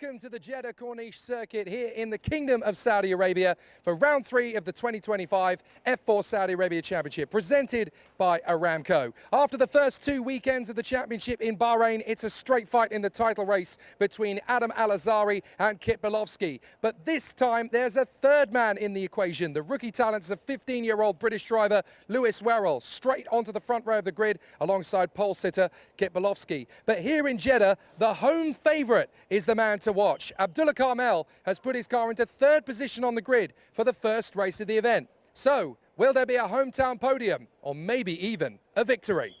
Welcome to the Jeddah Corniche circuit here in the Kingdom of Saudi Arabia for round 3 of the 2025 F4 Saudi Arabia Championship, presented by Aramco. After the first 2 weekends of the championship in Bahrain, it's a straight fight in the title race between Adam Al-Azhari and Kit Belowski. But this time, there's a third man in the equation. The rookie talents of 15-year-old British driver Lewis Werrell, straight onto the front row of the grid alongside pole sitter Kit Belowski. But here in Jeddah, the home favourite is the man to watch. Abdullah Carmel has put his car into 3rd position on the grid for the first race of the event. So, will there be a hometown podium, or maybe even a victory?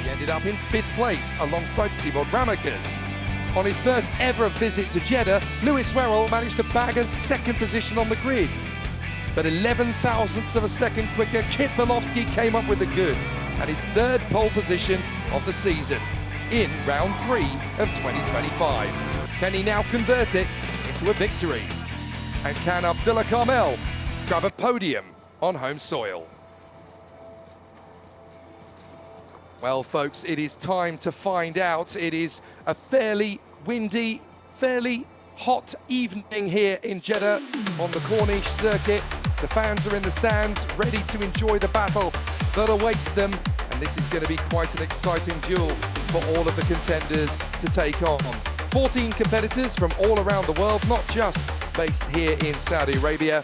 Ended up in 5th place alongside Tibor Ramakas. On his first ever visit to Jeddah, Lewis Werrell managed to bag a 2nd position on the grid. But 11 thousandths of a second quicker, Kit Belowski came up with the goods at his 3rd pole position of the season in round 3 of 2025. Can he now convert it into a victory? And can Abdullah Carmel grab a podium on home soil? Well, folks, it is time to find out. It is a fairly windy, fairly hot evening here in Jeddah on the Corniche circuit. The fans are in the stands, ready to enjoy the battle that awaits them. And this is going to be quite an exciting duel for all of the contenders to take on. 14 competitors from all around the world, not just based here in Saudi Arabia,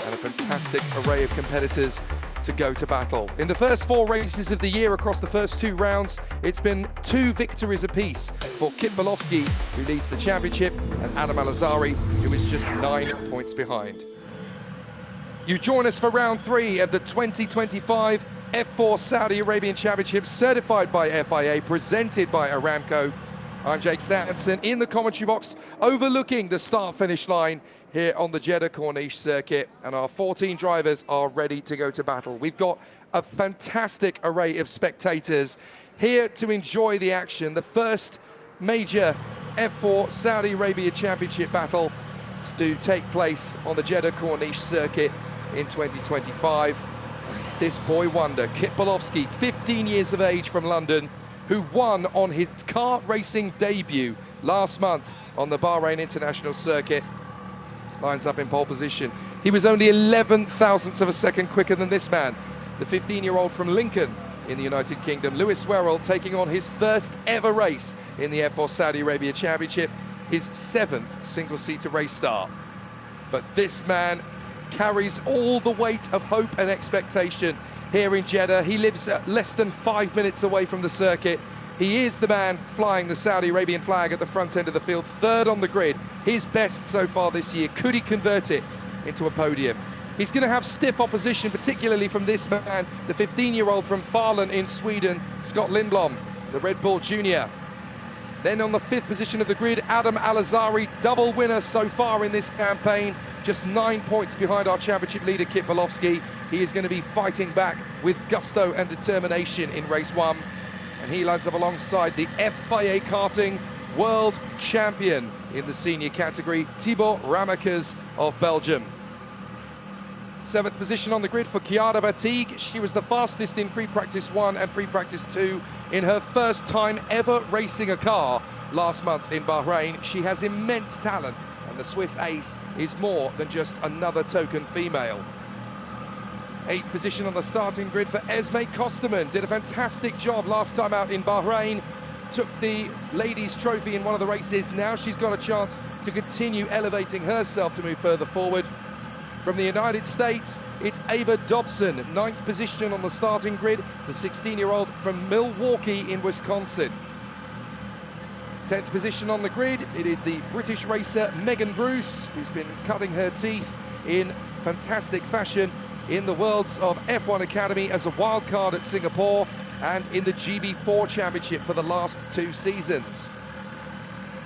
and a fantastic array of competitors to go to battle. In the first 4 races of the year across the first 2 rounds, it's been 2 victories apiece for Kit Belowski, who leads the championship, and Adam Al-Azhari, who is just 9 points behind. You join us for round 3 of the 2025 F4 Saudi Arabian Championship, certified by FIA, presented by Aramco. I'm Jake Sanson in the commentary box, overlooking the start-finish line here on the Jeddah Corniche circuit, and our 14 drivers are ready to go to battle. We've got a fantastic array of spectators here to enjoy the action. The first major F4 Saudi Arabia Championship battle to take place on the Jeddah Corniche circuit in 2025. This boy wonder, Kit Belowski, 15 years of age from London, who won on his kart racing debut last month on the Bahrain International Circuit, lines up in pole position. He was only 11 thousandths of a second quicker than this man, the 15-year-old from Lincoln in the United Kingdom, Lewis Werrell, taking on his first ever race in the F4 Saudi Arabia Championship, his 7th single-seater race start. But this man carries all the weight of hope and expectation here in Jeddah. He lives less than 5 minutes away from the circuit. He is the man flying the Saudi Arabian flag at the front end of the field, 3rd on the grid, his best so far this year. Could he convert it into a podium? He's going to have stiff opposition, particularly from this man, the 15-year-old from Falun in Sweden, Scott Lindblom, the Red Bull Junior. Then on the 5th position of the grid, Adam Al-Azhari, double winner so far in this campaign, just 9 points behind our championship leader, Kit Belowski. He is going to be fighting back with gusto and determination in race 1. And he lines up alongside the FIA karting world champion in the senior category, Tibor Ramakas of Belgium. 7th position on the grid for Chiara Batig. She was the fastest in free practice 1 and free practice 2 in her first time ever racing a car last month in Bahrain. She has immense talent, and the Swiss ace is more than just another token female. 8th position on the starting grid for Esme Kosterman. Did a fantastic job last time out in Bahrain. Took the ladies' trophy in one of the races. Now she's got a chance to continue elevating herself to move further forward. From the United States, it's Ava Dobson, 9th position on the starting grid, the 16-year-old from Milwaukee in Wisconsin. 10th position on the grid, it is the British racer Megan Bruce, who's been cutting her teeth in fantastic fashion in the worlds of F1 Academy as a wild card at Singapore and in the GB4 Championship for the last 2 seasons.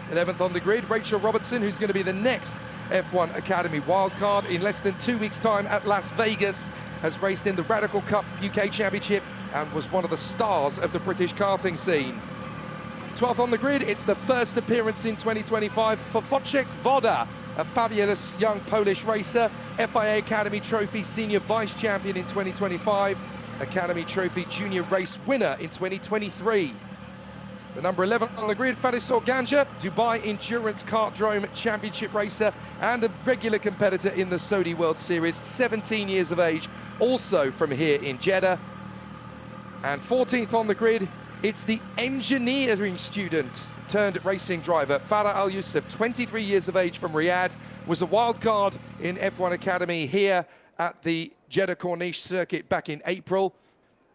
11th on the grid, Rachel Robertson, who's going to be the next F1 Academy wildcard in less than 2 weeks' time at Las Vegas, has raced in the Radical Cup UK Championship and was one of the stars of the British karting scene. 12th on the grid, it's the first appearance in 2025 for Wojciech Woda, a fabulous young Polish racer, FIA Academy Trophy Senior Vice Champion in 2025, Academy Trophy Junior Race winner in 2023. The number 11 on the grid, Faris Organja, Dubai Endurance Kartdrome Championship racer and a regular competitor in the Saudi World Series, 17 years of age, also from here in Jeddah. And 14th on the grid, it's the engineering student turned racing driver, Farah Al Youssef, 23 years of age from Riyadh, was a wild card in F1 Academy here at the Jeddah Corniche circuit back in April.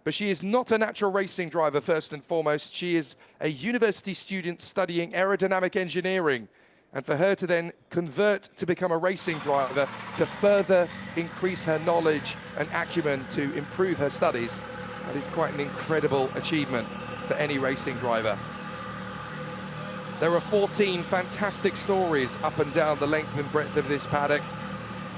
But she is not a natural racing driver, first and foremost. She is a university student studying aerodynamic engineering. And for her to then convert to become a racing driver, to further increase her knowledge and acumen to improve her studies, that is quite an incredible achievement for any racing driver. There are 14 fantastic stories up and down the length and breadth of this paddock,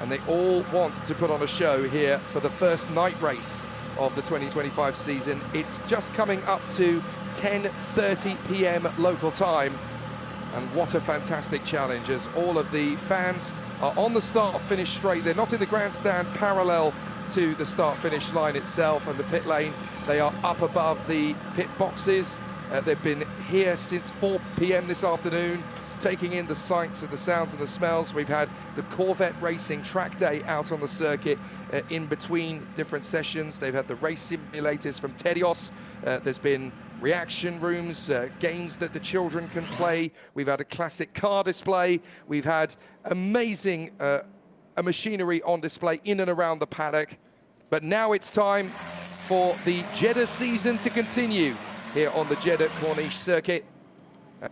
and they all want to put on a show here for the first night race of the 2025 season. It's just coming up to 10:30 p.m. local time, and what a fantastic challenge as all of the fans are on the start-finish straight. They're not in the grandstand parallel to the start-finish line itself and the pit lane. They are up above the pit boxes. They've been here since 4 p.m. this afternoon, taking in the sights and the sounds and the smells. We've had the Corvette Racing track day out on the circuit in between different sessions. They've had the race simulators from Tedios. There's been reaction rooms, games that the children can play. We've had a classic car display. We've had amazing machinery on display in and around the paddock. But now it's time for the Jeddah season to continue here on the Jeddah Corniche circuit,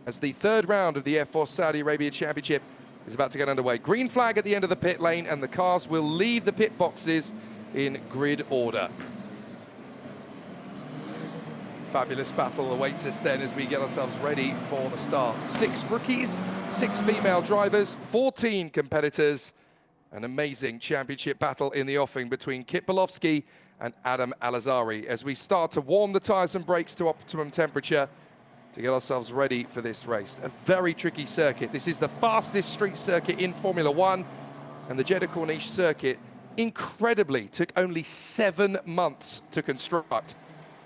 as the third round of the F4 Saudi Arabia Championship is about to get underway. Green flag at the end of the pit lane, and the cars will leave the pit boxes in grid order. Fabulous battle awaits us then as we get ourselves ready for the start. 6 rookies, 6 female drivers, 14 competitors. An amazing championship battle in the offing between Kit Bolowski and Adam Al-Azhari as we start to warm the tyres and brakes to optimum temperature to get ourselves ready for this race. A very tricky circuit. This is the fastest street circuit in Formula One, and the Jeddah Corniche circuit, incredibly, took only 7 months to construct.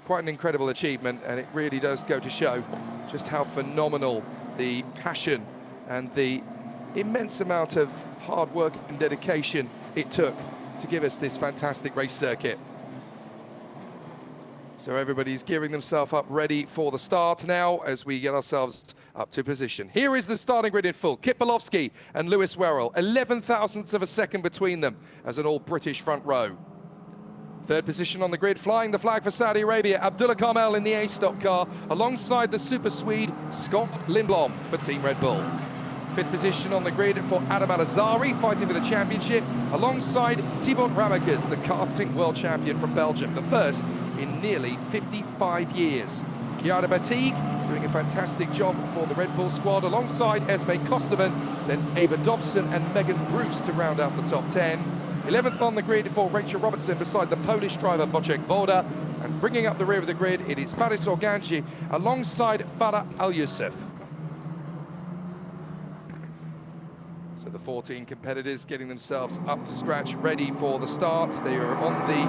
Quite an incredible achievement, and it really does go to show just how phenomenal the passion and the immense amount of hard work and dedication it took to give us this fantastic race circuit. So everybody's gearing themselves up ready for the start now as we get ourselves up to position. Here is the starting grid in full. Kit Bolowski and Lewis Werrell, 11 thousandths of a second between them as an all-British front row. Third position on the grid, flying the flag for Saudi Arabia, Abdullah Carmel in the A-Stock car, alongside the Super Swede, Scott Lindblom for Team Red Bull. Fifth position on the grid for Adam Al-Azhari, fighting for the championship, alongside Thibaut Ramakers, the karting world champion from Belgium, the first in nearly 55 years. Chiara Batig doing a fantastic job for the Red Bull squad, alongside Esme Kosterman, then Ava Dobson and Megan Bruce to round out the top 10. 11th on the grid for Rachel Robertson beside the Polish driver Wojciech Woda, and bringing up the rear of the grid, it is Faris Organja alongside Farah Al Youssef. So the 14 competitors getting themselves up to scratch, ready for the start. They are on the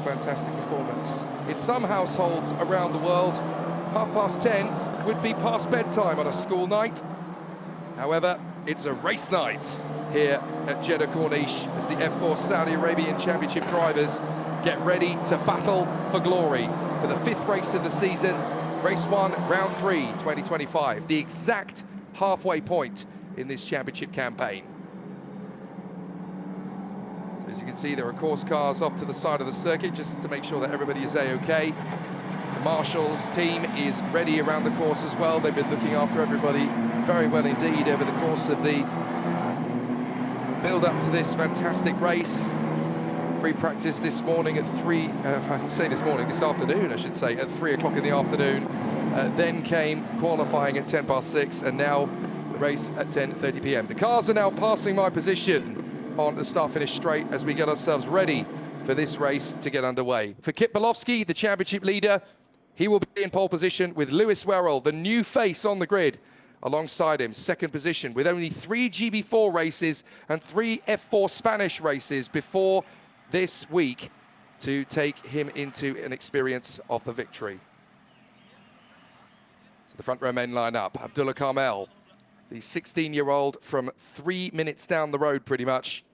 fantastic performance. In some households around the world, 10:30 would be past bedtime on a school night. However, it's a race night here at Jeddah Corniche as the F4 Saudi Arabian Championship drivers get ready to battle for glory for the 5th race of the season, race 1, round 3, 2025, the exact halfway point in this championship campaign. So as you can see, there are course cars off to the side of the circuit just to make sure that everybody is A-OK. The Marshall's team is ready around the course as well. They've been looking after everybody very well indeed over the course of the build-up to this fantastic race. Free practice this morning at this afternoon, I should say, at 3 o'clock in the afternoon. Then came qualifying at 6:10, and now the race at 10:30 p.m. The cars are now passing my position on the start-finish straight as we get ourselves ready for this race to get underway. For Kip Bolowski, the championship leader, he will be in pole position with Lewis Werrell, the new face on the grid, alongside him, second position, with only 3 GB4 races and 3 F4 Spanish races before this week to take him into an experience of the victory. So the front row men line up. Abdullah Carmel, the 16-year-old from 3 minutes down the road pretty much,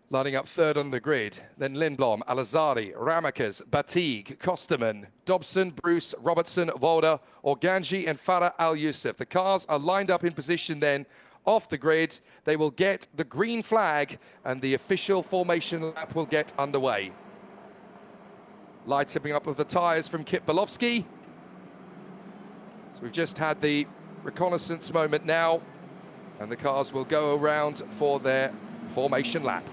lining up third on the grid. Then Lindblom, Al-Azhari, Ramakas, Batig, Kosterman, Dobson, Bruce, Robertson, Voda, Organji and Farah Al-Yusuf. The cars are lined up in position then off the grid. They will get the green flag and the official formation lap will get underway. Light tipping up of the tyres from Kip Bolowski. So we've just had the reconnaissance moment now, and the cars will go around for their formation lap.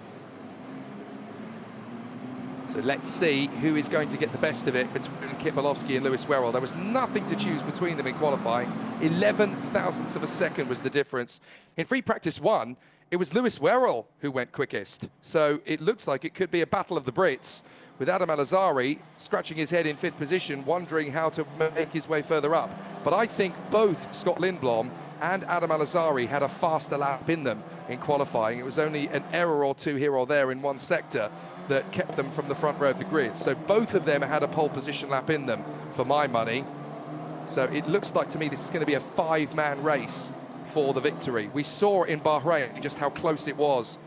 So let's see who is going to get the best of it between Kip Bolowski and Lewis Werrell. There was nothing to choose between them in qualifying. 11 thousandths of a second was the difference. In free practice 1, it was Lewis Werrell who went quickest. So it looks like it could be a battle of the Brits, with Adam Al-Azhari scratching his head in 5th position, wondering how to make his way further up. But I think both Scott Lindblom and Adam Al-Azhari had a faster lap in them in qualifying. It was only an error or two here or there in one sector that kept them from the front row of the grid. So both of them had a pole position lap in them, for my money. So it looks like to me this is going to be a 5-man race for the victory. We saw in Bahrain just how close it was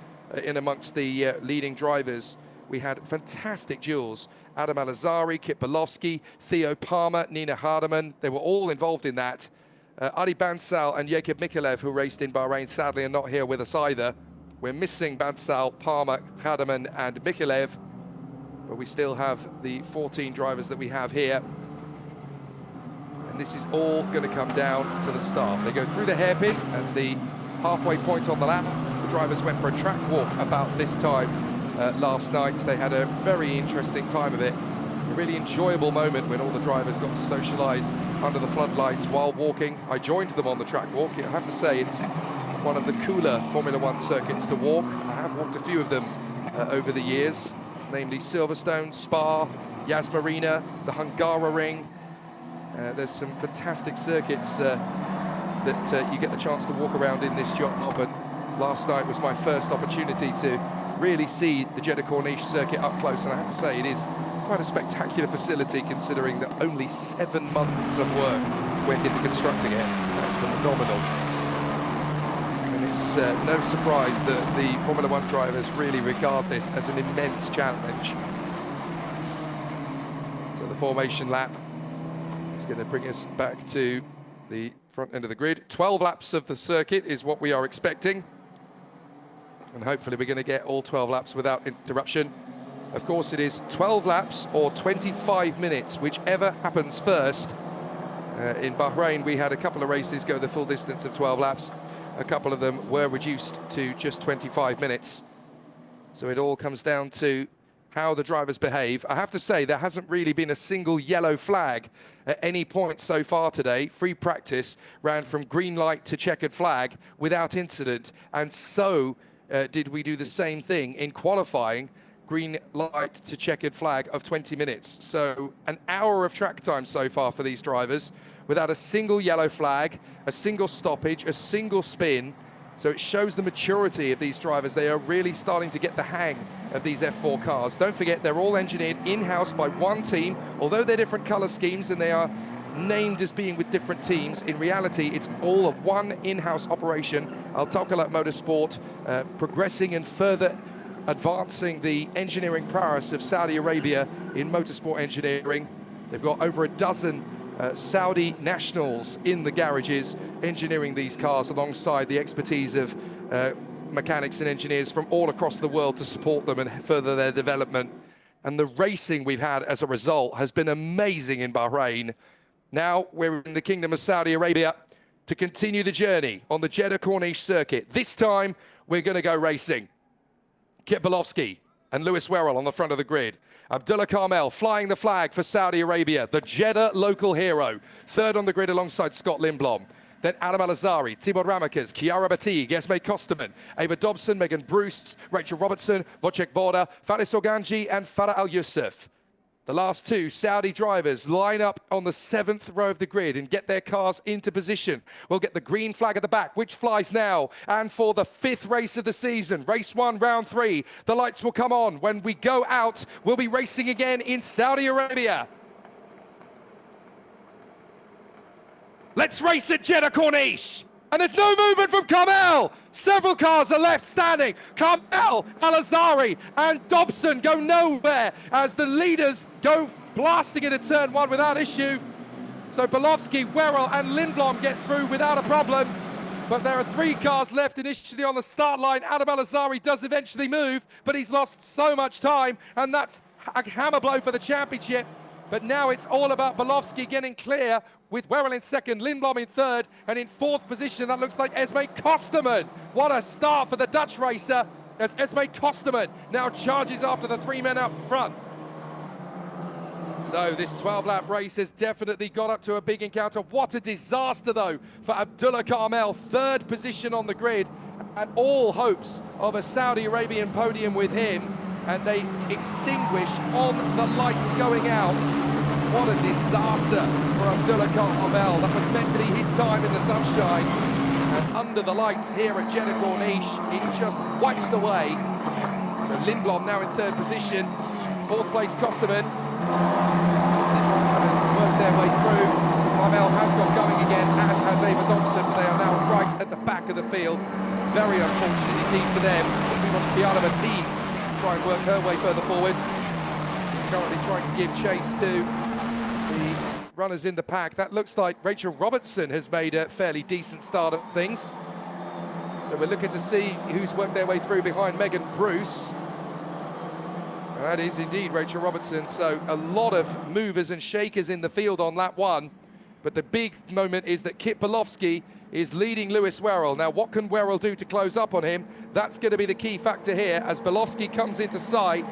in amongst the leading drivers. We had fantastic duels. Adam Al-Azhari, Kip Bolowski, Theo Palmer, Nina Hardeman, they were all involved in that. Adi Bansal and Jakub Mikulev, who raced in Bahrain, sadly are not here with us either. We're missing Bansal, Palmer, Hardeman and Mikulev, but we still have the 14 drivers that we have here. And this is all going to come down to the start. They go through the hairpin and the halfway point on the lap. The drivers went for a track walk about this time last night. They had a very interesting time of it. A really enjoyable moment when all the drivers got to socialise under the floodlights while walking. I joined them on the track walk. I have to say it's one of the cooler Formula One circuits to walk. I have walked a few of them over the years, namely Silverstone, Spa, Yas Marina, the Hungaroring. There's some fantastic circuits that you get the chance to walk around in this job, and last night was my first opportunity to really see the Jeddah Corniche circuit up close, and I have to say it is quite a spectacular facility considering that only 7 months of work went into constructing it. That's phenomenal. And it's no surprise that the Formula One drivers really regard this as an immense challenge. So the formation lap is going to bring us back to the front end of the grid. 12 laps of the circuit is what we are expecting. And hopefully we're going to get all 12 laps without interruption. Of course, it is 12 laps or 25 minutes, whichever happens first. In Bahrain, we had a couple of races go the full distance of 12 laps. A couple of them were reduced to just 25 minutes. So it all comes down to how the drivers behave. I have to say, there hasn't really been a single yellow flag at any point so far today. Free practice ran from green light to checkered flag without incident. And so did we do the same thing in qualifying, green light to checkered flag of 20 minutes. So an hour of track time so far for these drivers without a single yellow flag, a single stoppage, a single spin. So it shows the maturity of these drivers. They are really starting to get the hang of these F4 cars. Don't forget, they're all engineered in-house by one team. Although they're different color schemes and they are named as being with different teams. In reality, it's all a one in-house operation. Al Tawkalat Motorsport, progressing and further advancing the engineering prowess of Saudi Arabia in motorsport engineering. They've got over a dozen Saudi nationals in the garages engineering these cars alongside the expertise of mechanics and engineers from all across the world to support them and further their development. And the racing we've had as a result has been amazing in Bahrain. Now we're in the Kingdom of Saudi Arabia to continue the journey on the Jeddah Corniche circuit. This time we're going to go racing. Kit Bolowski and Lewis Werrell on the front of the grid. Abdullah Kamel flying the flag for Saudi Arabia, the Jeddah local hero. Third on the grid alongside Scott Lindblom. Then Adam Al-Azhari, Tibor Ramakas, Chiara Batigue, Esme Kosterman, Ava Dobson, Megan Bruce, Rachel Robertson, Wojciech Woda, Faris Organji and Farah Al-Yusuf. The last two Saudi drivers line up on the 7th row of the grid and get their cars into position. We'll get the green flag at the back, which flies now. And for the 5th race of the season, race 1, round 3, the lights will come on. When we go out, we'll be racing again in Saudi Arabia. Let's race at Jeddah Corniche. And there's no movement from Kamel. Several cars are left standing. Kamel, Al-Azhari and Dobson go nowhere as the leaders go blasting into turn 1 without issue. So Bolowski, Werrell and Lindblom get through without a problem. But there are 3 cars left initially on the start line. Adam Al-Azhari does eventually move, but he's lost so much time, and that's a hammer blow for the championship. But now it's all about Bolowski getting clear with Werrell in 2nd, Lindblom in 3rd, and in 4th position, that looks like Esme Kosterman. What a start for the Dutch racer as Esme Kosterman now charges after the 3 men up front. So this 12-lap race has definitely got up to a big encounter. What a disaster, though, for Abdullah Kamel, 3rd position on the grid, and all hopes of a Saudi Arabian podium with him, and they extinguish on the lights going out. What a disaster for Abdullah Kamel. That was meant to be his time in the sunshine. And under the lights here at Jeddah Corniche, it just wipes away. So Lindblom now in 3rd position. 4th place Kosterman. Has worked their way through. Kamel has got going again, as has Ava Dobson. They are now right at the back of the field. Very unfortunate indeed for them, as we watch Chiara Batigue try and work her way further forward. She's currently trying to give chase to the runners in the pack. That looks like Rachel Robertson has made a fairly decent start of things. So we're looking to see who's worked their way through behind Megan Bruce. And that is indeed Rachel Robertson. So a lot of movers and shakers in the field on lap 1. But the big moment is that Kit Bolowski is leading Lewis Werrell. Now, what can Werrell do to close up on him? That's going to be the key factor here as Bolowski comes into sight.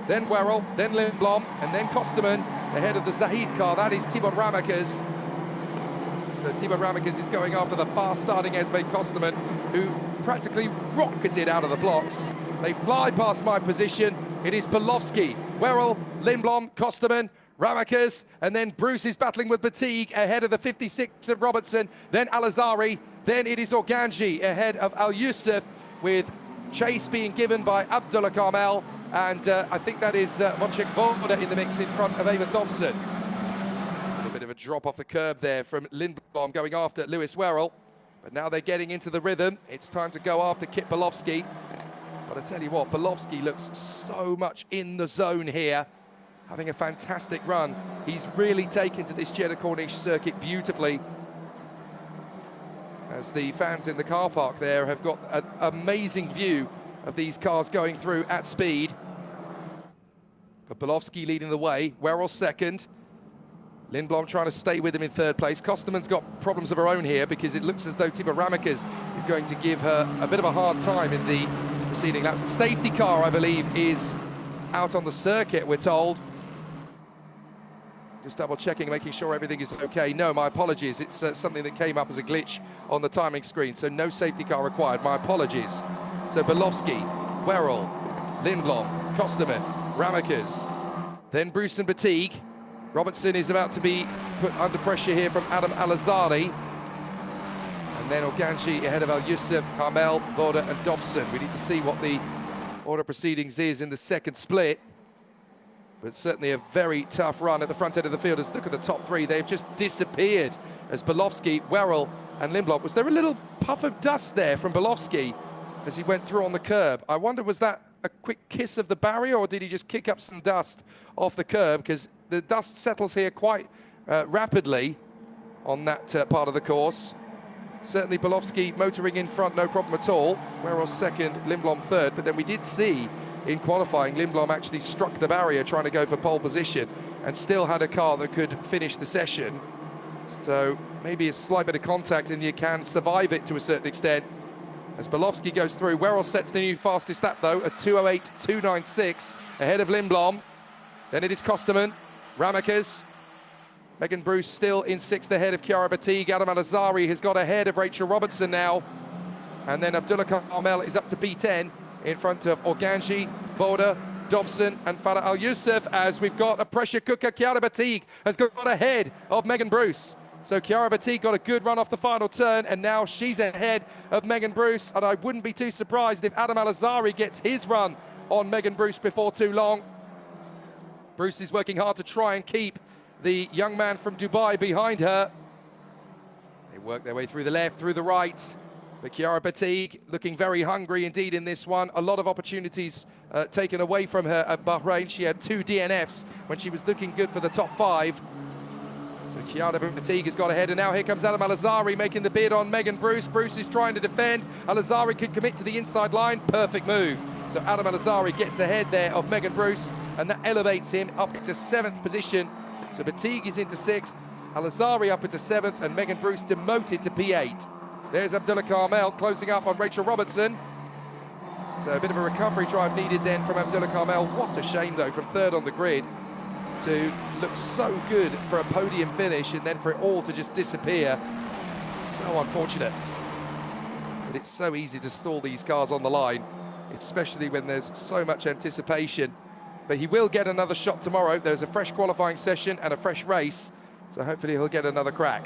Then Werrell, then Lindblom, and then Kosterman ahead of the Zahid car. That is Tibor Ramakas. So Tibor Ramakas is going after the fast-starting Esme Kosterman, who practically rocketed out of the blocks. They fly past my position. It is Bolowski, Werrell, Lindblom, Kosterman, Ramakas, and then Bruce is battling with Batigue ahead of the 56 of Robertson, then Al-Azhari, then it is Organji ahead of Al-Yusuf, with chase being given by Abdullah Kamel, and I think that is Wojciech Woda in the mix in front of Ava Dobson. A bit of a drop off the curb there from Lindblom going after Lewis Werrell, but now they're getting into the rhythm. It's time to go after Kit Bolowski, but I tell you what, Bolowski looks so much in the zone here, having a fantastic run. He's really taken to this Jeddah Corniche circuit beautifully, as the fans in the car park there have got an amazing view of these cars going through at speed. But Bolowski leading the way, Werrell 2nd. Lindblom trying to stay with him in 3rd place. Kosterman's got problems of her own here because it looks as though Tibor Ramakas is going to give her a bit of a hard time in the preceding laps. Safety car, I believe, is out on the circuit, we're told. Just double checking, making sure everything is okay. No, my apologies. It's something that came up as a glitch on the timing screen, so no safety car required. My apologies. So Bolowski, Werrell, Lindblom, Kosterman, Ramakas, then Bruce and Batigue. Robertson is about to be put under pressure here from Adam Al-Azhari. And then Organji ahead of Al-Yusuf, Kamel, Woda and Dobson. We need to see what the order of proceedings is in the 2nd split. but certainly a very tough run at the front end of the field. As look at the top three, they've just disappeared as Belovski, Werrell and Lindblom. Was there a little puff of dust there from Belovski as he went through on the curb? I wonder, was that a quick kiss of the barrier, or did he just kick up some dust off the curb? Because the dust settles here quite rapidly on that part of the course. Certainly Belovski motoring in front, no problem at all. Werrell second, Lindblom third, but then we did see in qualifying, Lindblom actually struck the barrier trying to go for pole position and still had a car that could finish the session. So maybe a slight bit of contact and you can survive it to a certain extent. As Belovski goes through, Werrell sets the new fastest lap though, at 2:08.296, ahead of Lindblom. Then it is Kosterman, Ramakers, Megan Bruce still in sixth ahead of Chiara Batig. Adam Al-Azhari has got ahead of Rachel Robertson now. And then Abdullah Carmel is up to P10 in front of Organji, Voda, Dobson and Farah Al-Youssef, as we've got a pressure cooker. Chiara Batig has got ahead of Megan Bruce. So Chiara Batig got a good run off the final turn, and now she's ahead of Megan Bruce. And I wouldn't be too surprised if Adam Al-Azhari gets his run on Megan Bruce before too long. Bruce is working hard to try and keep the young man from Dubai behind her. They work their way through the left, through the right. But Chiara Batig looking very hungry indeed in this one. A lot of opportunities taken away from her at Bahrain. She had 2 DNFs when she was looking good for the top 5. So Chiara Batig has got ahead, and now here comes Adam Al-Azhari making the bid on Megan Bruce. Bruce is trying to defend. Al-Azhari could commit to the inside line. Perfect move. So Adam Al-Azhari gets ahead there of Megan Bruce, and that elevates him up to 7th position. So Batig is into 6th, Al-Azhari up into 7th, and Megan Bruce demoted to P8. There's Abdullah Carmel closing up on Rachel Robertson. So a bit of a recovery drive needed then from Abdullah Carmel. What a shame though, from 3rd on the grid to look so good for a podium finish and then for it all to just disappear. So unfortunate. But it's so easy to stall these cars on the line, especially when there's so much anticipation. But he will get another shot tomorrow. There's a fresh qualifying session and a fresh race, so hopefully he'll get another crack.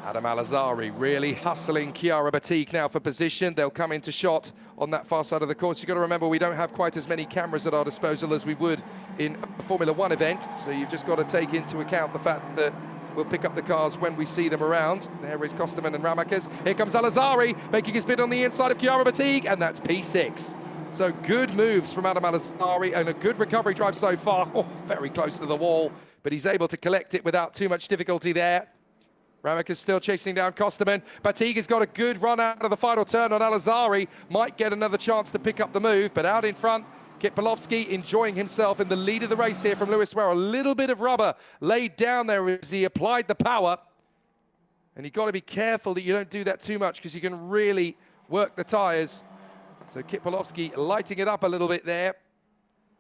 Adam Al-Azhari really hustling Chiara Batig now for position. They'll come into shot on that far side of the course. You've got to remember, we don't have quite as many cameras at our disposal as we would in a Formula 1 event, so you've just got to take into account the fact that we'll pick up the cars when we see them around. There is Kosterman and Ramakers. Here comes Al-Azhari making his bid on the inside of Chiara Batig, and that's P6. So good moves from Adam Al-Azhari and a good recovery drive so far. Oh, very close to the wall, but he's able to collect it without too much difficulty there. Ramakers still chasing down Kosterman. Batig has got a good run out of the final turn on Al-Azhari. Might get another chance to pick up the move, but out in front, Kit Belovski enjoying himself in the lead of the race here from Lewis Werrell. A little bit of rubber laid down there as he applied the power. And you've got to be careful that you don't do that too much, because you can really work the tyres. So Kit Belovski lighting it up a little bit there.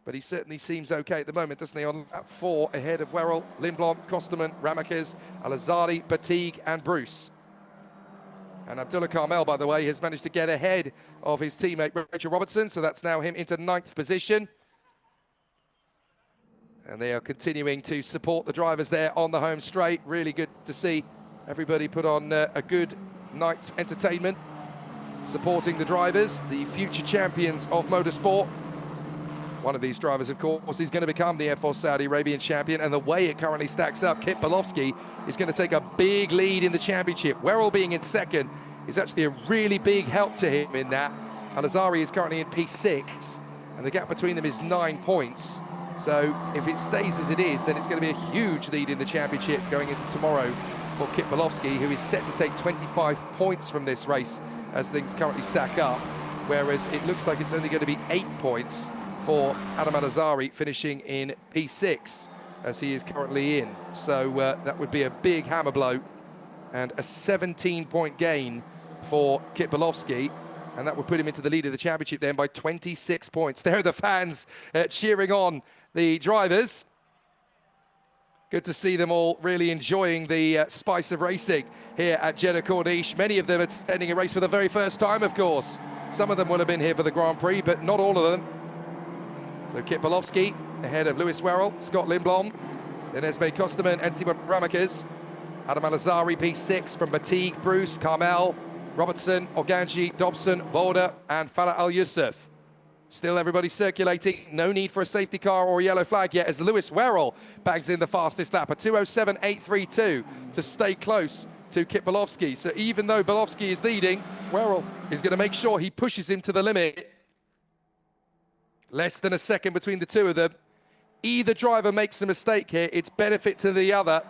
But he certainly seems okay at the moment, doesn't he? On lap 4, ahead of Werrell, Lindblom, Kosterman, Ramakers, Al-Azhari, Batig and Bruce. And Abdullah Carmel, by the way, has managed to get ahead of his teammate Rachel Robertson, so that's now him into 9th position. And they are continuing to support the drivers there on the home straight. Really good to see everybody put on a good night's entertainment, supporting the drivers, the future champions of motorsport. One of these drivers, of course, is going to become the F4 Saudi Arabian champion, and the way it currently stacks up, Kit Belovski is going to take a big lead in the championship. Werrell being in 2nd is actually a really big help to him in that. Al-Azhari is currently in P6, and the gap between them is 9 points. So if it stays as it is, then it's going to be a huge lead in the championship going into tomorrow for Kit Belovski, who is set to take 25 points from this race as things currently stack up, whereas it looks like it's only going to be 8 points for Adam Al-Azhari, finishing in P6 as he is currently in. So that would be a big hammer blow and a 17-point gain for Kit Belovski, and that would put him into the lead of the championship then by 26 points. There are the fans cheering on the drivers. Good to see them all really enjoying the spice of racing here at Jeddah Corniche. Many of them attending a race for the very first time, of course. Some of them will have been here for the Grand Prix, but not all of them. So Kit Belovski ahead of Lewis Werrell, Scott Lindblom, then Esme Kosterman and Timur Ramakers. Adam Al-Azhari P6 from Batig, Bruce, Carmel, Robertson, Organji, Dobson, Voda and Farah Al-Youssef. Still everybody circulating. No need for a safety car or a yellow flag yet as Lewis Werrell bags in the fastest lap, a 2:07.832 to stay close to Kit Bolowski. So even though Bolowski is leading, Werrell is going to make sure he pushes him to the limit. Less than a second between the two of them. Either driver makes a mistake here, it's benefit to the other.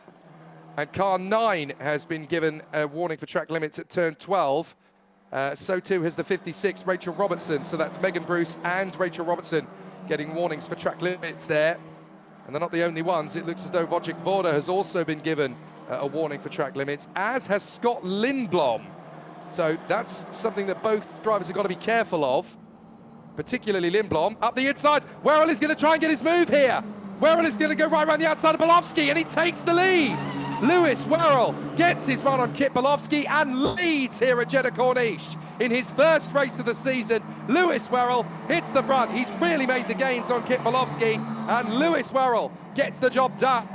And car 9 has been given a warning for track limits at turn 12. So too has the 56, Rachel Robertson. So that's Megan Bruce and Rachel Robertson getting warnings for track limits there. And they're not the only ones. It looks as though Wojciech Woda has also been given a warning for track limits, as has Scott Lindblom. So that's something that both drivers have got to be careful of, particularly Lindblom. Up the inside, Werrell is going to try and get his move here. Werrell is going to go right around the outside of Bolowski, and he takes the lead. Lewis Werrell gets his run on Kit Bolowski and leads here at Jeddah Corniche. In his first race of the season, Lewis Werrell hits the front. He's really made the gains on Kit Bolowski, and Lewis Werrell gets the job done.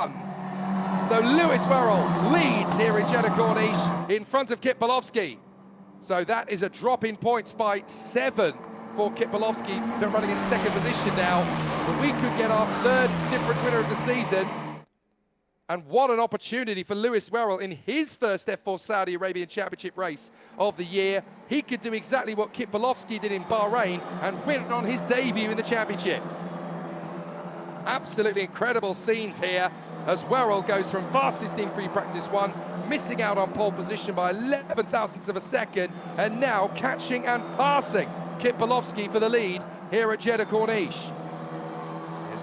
So Lewis Werrell leads here in Jeddah Corniche in front of Kit Bolowski. So that is a drop in points by 7 for Kit Bolowski. They're running in second position now, but we could get our third different winner of the season. And what an opportunity for Lewis Werrell in his first F4 Saudi Arabian Championship race of the year. He could do exactly what Kit Bolowski did in Bahrain and win on his debut in the championship. Absolutely incredible scenes here as Werrell goes from fastest in free practice 1, missing out on pole position by 11 thousandths of a second, and now catching and passing Kit Bolowski for the lead here at Jeddah Corniche.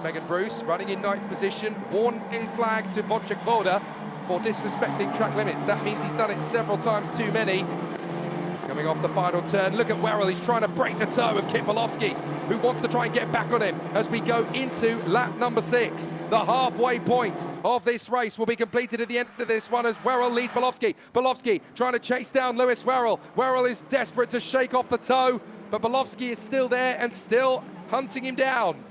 Megan Bruce running in 9th position, warning flag to Wojciech Woda for disrespecting track limits. That means he's done it several times too many. He's coming off the final turn. Look at Werrell, he's trying to break the toe of Kit Bolowski, who wants to try and get back on him as we go into lap number 6. The halfway point of this race will be completed at the end of this one as Werrell leads Bolowski. Bolowski trying to chase down Lewis Werrell. Werrell is desperate to shake off the toe, but Bolowski is still there and still hunting him down.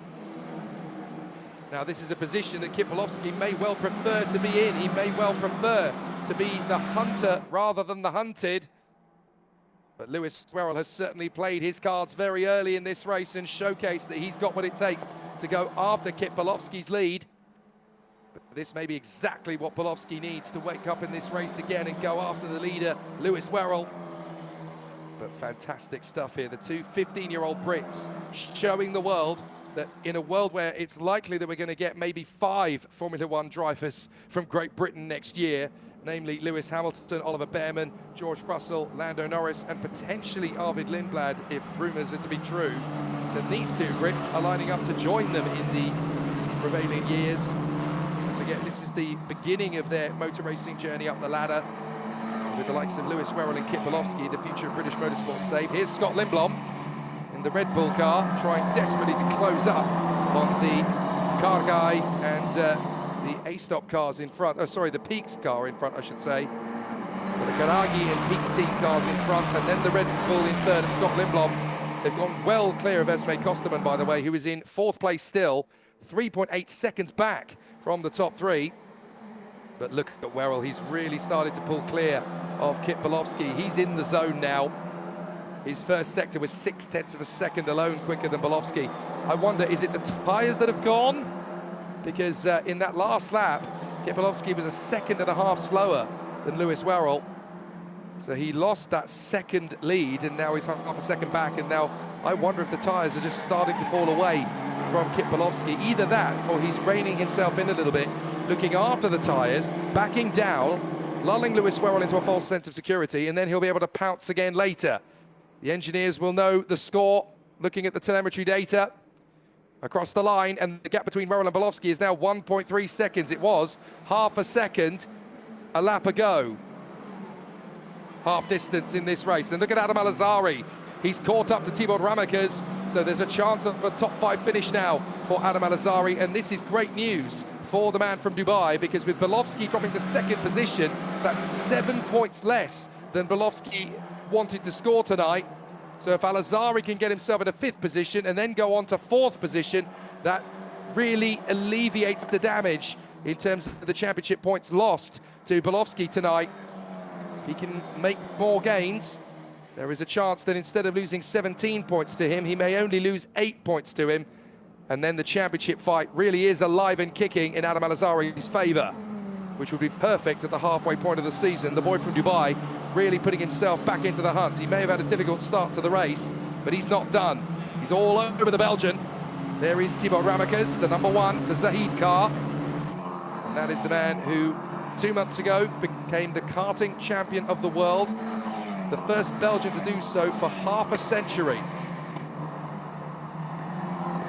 Now, this is a position that Kit Bolowski may well prefer to be in. He may well prefer to be the hunter rather than the hunted. But Lewis Werrell has certainly played his cards very early in this race and showcased that he's got what it takes to go after Kit Bolowski's lead. But this may be exactly what Bolowski needs to wake up in this race again and go after the leader, Lewis Werrell. But fantastic stuff here. The two 15-year-old Brits showing the world that in a world where it's likely that we're going to get maybe 5 Formula One drivers from Great Britain next year, namely Lewis Hamilton, Oliver Bearman, George Russell, Lando Norris, and potentially Arvid Lindblad, if rumours are to be true, then these two Brits are lining up to join them in the prevailing years. Don't forget, this is the beginning of their motor racing journey up the ladder, with the likes of Lewis Werrell and Kit Bolowski, the future of British motorsport save. Here's Scott Lindblom in the Red Bull car, trying desperately to close up on the car guy and the A-Stop cars in front. Oh, sorry, the Peaks car in front, I should say. But the Karagi and Peaks team cars in front, and then the Red Bull in third, and Scott Lindblom. They've gone well clear of Esme Kosterman, by the way, who is in 4th place still, 3.8 seconds back from the top 3. But look at Werrell, he's really started to pull clear of Kit Bolowski. He's in the zone now. His first sector was 0.6 of a second alone quicker than Bolowski. I wonder, is it the tyres that have gone? Because in that last lap, Kit Bolowski was 1.5 seconds slower than Lewis Werrell. So he lost that second lead, and now he's half a second back. And now I wonder if the tyres are just starting to fall away from Kit Bolowski. Either that, or he's reining himself in a little bit, looking after the tyres, backing down, lulling Lewis Werrell into a false sense of security, and then he'll be able to pounce again later. The engineers will know the score, looking at the telemetry data across the line, and the gap between Werrell and Bolowski is now 1.3 seconds. It was half a second a lap ago. Half distance in this race. And look at Adam Al-Azhari. He's caught up to Tibor Ramakers, so there's a chance of a top 5 finish now for Adam Al-Azhari, and this is great news for the man from Dubai, because with Bolowski dropping to 2nd position, that's 7 points less than Bolowski wanted to score tonight. So if Al-Azhari can get himself in a 5th position and then go on to 4th position, that really alleviates the damage in terms of the championship points lost to Bolowski tonight. He can make more gains. there is a chance that instead of losing 17 points to him, he may only lose 8 points to him. And then the championship fight really is alive and kicking in Adam Al-Azhari's favour, which would be perfect at the halfway point of the season. The boy from Dubai really putting himself back into the hunt. He may have had a difficult start to the race, but he's not done. He's all over the Belgian. There is Thibaut Ramekes, the number one, the Zahid car. And that is the man who 2 months ago became the karting champion of the world. The first Belgian to do so for half a century.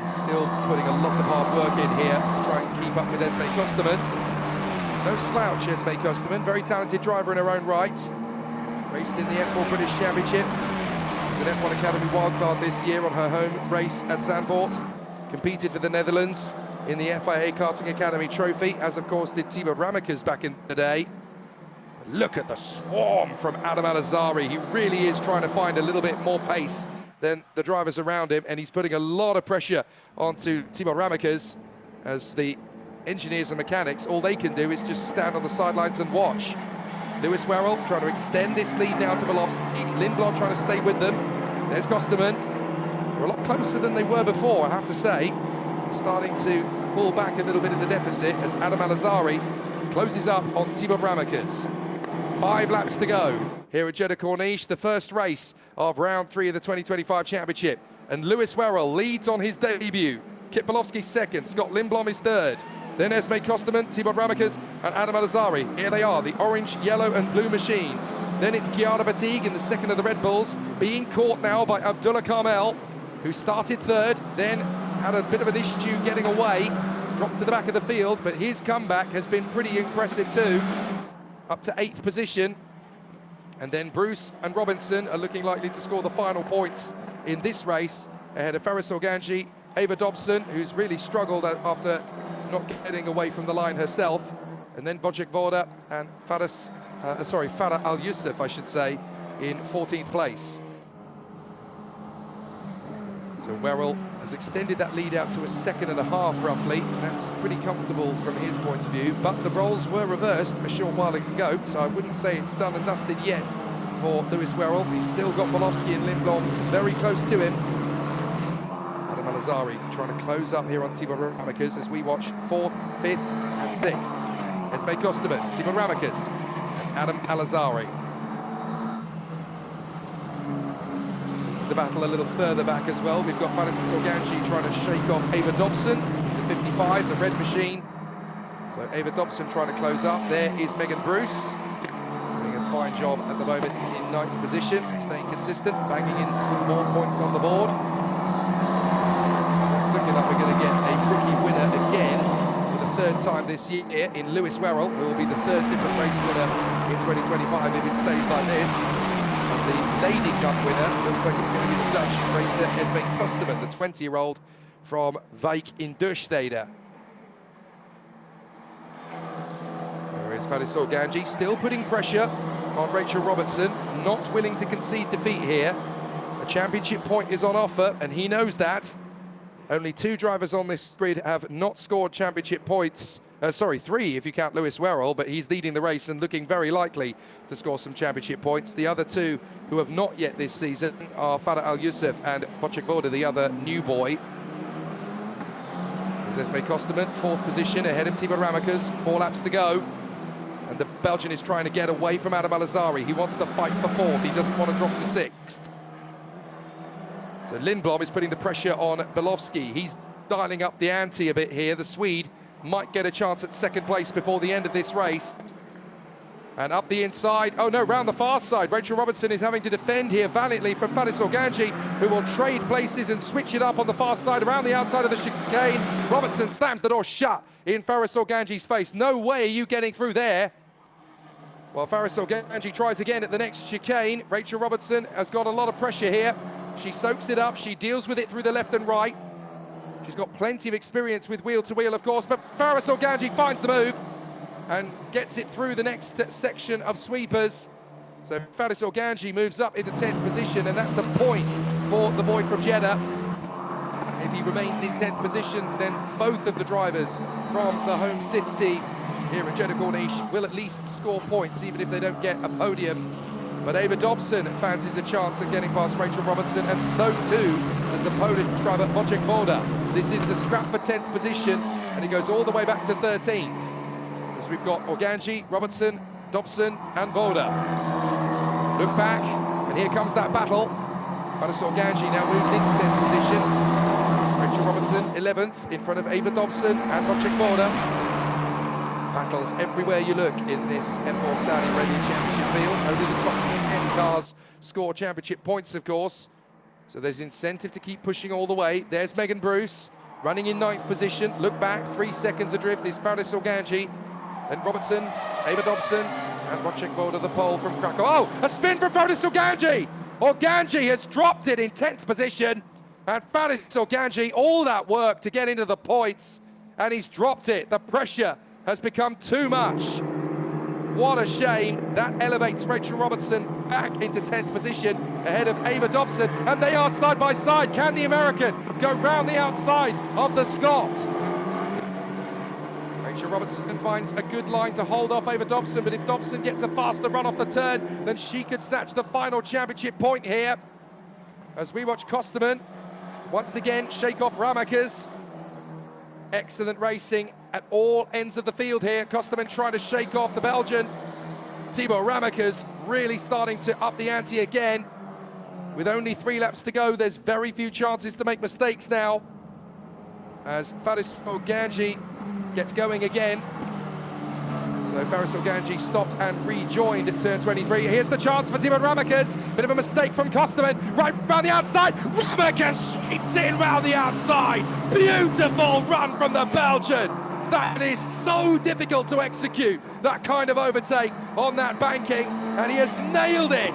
He's still putting a lot of hard work in here to try and keep up with Esme Kosterman. No slouch, Esme Kosterman, very talented driver in her own right. Raced in the F4 British Championship. Was an F1 Academy wildcard this year on her home race at Zandvoort. Competed for the Netherlands in the FIA Karting Academy Trophy, as of course did Thibaut Ramekes back in the day. But look at the swarm from Adam Al-Azhari. He really is trying to find a little bit more pace than the drivers around him, and he's putting a lot of pressure onto Thibaut Ramekes, as the engineers and mechanics, all they can do is just stand on the sidelines and watch. Lewis Werrell trying to extend this lead now to Belovski. Lindblom trying to stay with them. There's Kosterman. They're a lot closer than they were before, I have to say. They're starting to pull back a little bit of the deficit as Adam Al-Azhari closes up on Thibaut Ramekes. 5 laps to go here at Jeddah Corniche, the first race of round 3 of the 2025 championship. And Lewis Werrell leads on his debut. Kit Belovski second, Scott Lindblom is third. Then Esme Kosterman, Thibaut Ramekes and Adam Al-Azhari. Here they are, the orange, yellow and blue machines. Then it's Chiara Batigue in the second of the Red Bulls, being caught now by Abdullah Carmel, who started third, then had a bit of an issue getting away, dropped to the back of the field, but his comeback has been pretty impressive too, up to 8th position. And then Bruce and Robinson are looking likely to score the final points in this race, ahead of Faris Organji, Ava Dobson, who's really struggled after not getting away from the line herself, and then Wojciech Woda and Farah Al-Yusuf, I should say, in 14th place. So Werrell has extended that lead out to a 2.5 seconds roughly. That's pretty comfortable from his point of view, but the roles were reversed a short while ago, so I wouldn't say it's done and dusted yet for Lewis Werrell. He's still got Belovski and Lindblom very close to him. Adam Al-Azhari trying to close up here on Thibaut Ramekes as we watch 4th, 5th and 6th. Esme Kosterman, Thibaut Ramekes and Adam Al-Azhari. This is the battle a little further back as well. We've got Faris Organji trying to shake off Ava Dobson, the 55, the red machine. So Ava Dobson trying to close up. There is Megan Bruce, doing a fine job at the moment in 9th position, staying consistent, banging in some more points on the board. Looking like we're going to get a rookie winner again for the 3rd time this year in Lewis Werrell, who will be the 3rd different race winner in 2025 if it stays like this. And the Lady Cup winner looks like it's going to be the Dutch racer Esme Kosterman, the 20-year-old from Wijk in Duurstede. There is Faris Organji, still putting pressure on Rachel Robertson, not willing to concede defeat here. A championship point is on offer, and he knows that. Only 2 drivers on this grid have not scored championship points. 3 if you count Lewis Werrell, but he's leading the race and looking very likely to score some championship points. The other 2 who have not yet this season are Farah Al-Yusuf and Wojciech Woda, the other new boy. There's Esme Kosterman, 4th position, ahead of Thibaut Ramekes, 4 laps to go. And the Belgian is trying to get away from Adam Al-Azhari. He wants to fight for 4th, he doesn't want to drop to 6th. So Lindblom is putting the pressure on Belovski. He's dialing up the ante a bit here. The Swede might get a chance at 2nd place before the end of this race. And up the inside, oh no, round the far side. Rachel Robertson is having to defend here valiantly from Faris Organji, who will trade places and switch it up on the far side around the outside of the chicane. Robertson slams the door shut in Faris Organji's face. No way are you getting through there. Well, Faris Organji tries again at the next chicane. Rachel Robertson has got a lot of pressure here. She soaks it up, she deals with it through the left and right. She's got plenty of experience with wheel-to-wheel, of course, but Faris Organji finds the move and gets it through the next section of sweepers. So Faris Organji moves up into 10th position, and that's a point for the boy from Jeddah. If he remains in 10th position, then both of the drivers from the home city here at Jeddah Corniche will at least score points, even if they don't get a podium. But Ava Dobson fancies a chance at getting past Rachel Robertson, and so too does the Polish driver Wojciech Woda. This is the scrap for 10th position, and he goes all the way back to 13th. As we've got Organji, Robertson, Dobson, and Woda. Look back, and here comes that battle. Paris Organji now moves into 10th position. Rachel Robertson, 11th, in front of Ava Dobson and Wojciech Woda. Battles everywhere you look in this M4 Saudi Arabia Championship field. Only the top 10 cars score championship points, of course. So there's incentive to keep pushing all the way. There's Megan Bruce, running in 9th position. Look back, 3 seconds adrift is Paris Organji. Then Robertson, Ava Dobson, and Wojciech Woda, the pole from Krakow. Oh, a spin from Paris Organji! Organji has dropped it in 10th position. And Paris Organji, all that work to get into the points, and he's dropped it. The pressure has become too much. What a shame. That elevates Rachel Robertson back into 10th position ahead of Ava Dobson, and they are side by side. Can the American go round the outside of the Scot? Rachel Robertson finds a good line to hold off Ava Dobson, but if Dobson gets a faster run off the turn, then she could snatch the final championship point here. As we watch Kosterman once again shake off Ramakers. Excellent racing at all ends of the field here. Kosterman trying to shake off the Belgian. Thibaut Ramakers really starting to up the ante again. With only 3 laps to go, there's very few chances to make mistakes now. As Faris Organji gets going again. So Faris Organji stopped and rejoined at turn 23. Here's the chance for Thibaut Ramakers. Bit of a mistake from Kosterman. Right round the outside. Ramakers sweeps in round the outside. Beautiful run from the Belgian. That is so difficult to execute, that kind of overtake on that banking, and he has nailed it.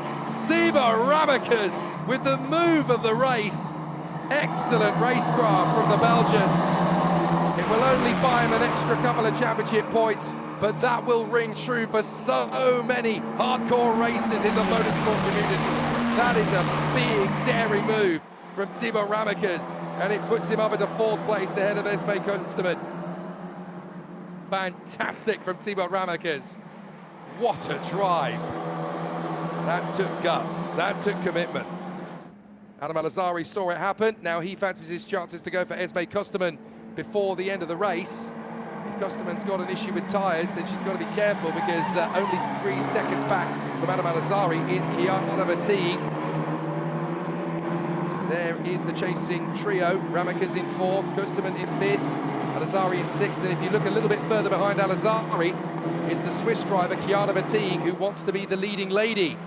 Thibaut Ramakers with the move of the race. Excellent racecraft from the Belgian. It will only buy him an extra couple of championship points, but that will ring true for so many hardcore racers in the motorsport community. That is a big, daring move from Thibaut Ramakers, and it puts him up into 4th place ahead of Esme Kosterman. Fantastic from Thibaut Ramakers. What a drive. That took guts, that took commitment. Adam Alazari saw it happen. Now he fancies his chances to go for Esme Kosterman before the end of the race. If Kosterman's got an issue with tyres, then she's got to be careful, because only 3 seconds back from Adam Alazari is Kiana Vertigue. So there is the chasing trio. Ramakers in 4th, Kosterman in 5th. Alazari in 6th, and if you look a little bit further behind Alazari is the Swiss driver Kiana Vertigue, who wants to be the leading lady.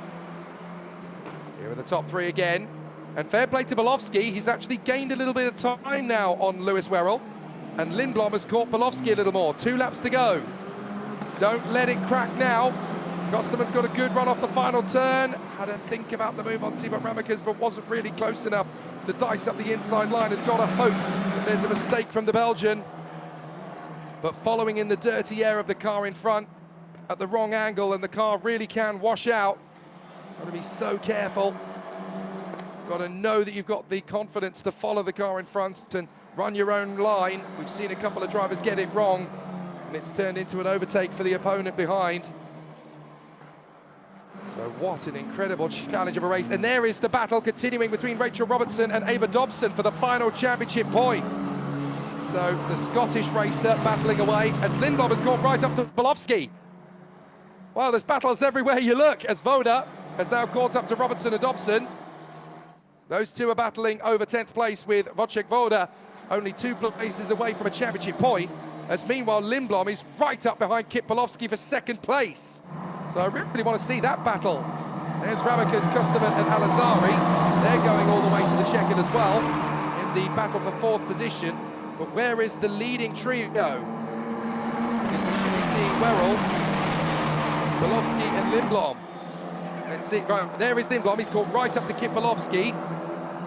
Here are the top 3 again, and fair play to Bolowski. He's actually gained a little bit of time now on Lewis Werrell, and Lindblom has caught Bolowski a little more. 2 laps to go. Don't let it crack now. Kosterman's got a good run off the final turn. Had to think about the move on Thibaut Ramakers, but wasn't really close enough to dice up the inside line. Has got to hope that there's a mistake from the Belgian. But following in the dirty air of the car in front at the wrong angle, and the car really can wash out. Got to be so careful. Got to know that you've got the confidence to follow the car in front and run your own line. We've seen a couple of drivers get it wrong, and it's turned into an overtake for the opponent behind. So what an incredible challenge of a race. And there is the battle continuing between Rachel Robertson and Ava Dobson for the final championship point. So the Scottish racer battling away as Lindblom has gone right up to Bolowski. Well, there's battles everywhere you look, as Woda has now caught up to Robertson and Dobson. Those two are battling over 10th place, with Wojciech Woda only 2 places away from a championship point, as meanwhile Lindblom is right up behind Kit Bolowski for 2nd place. So I really want to see that battle. There's Ramakers, Kosterman and Alazari. They're going all the way to the checkered as well in the battle for 4th position. But where is the leading trio? Because we should be seeing Werrell, Bolowski and Lindblom. Let's see, right, there is Lindblom. He's caught right up to Kit Bolowski.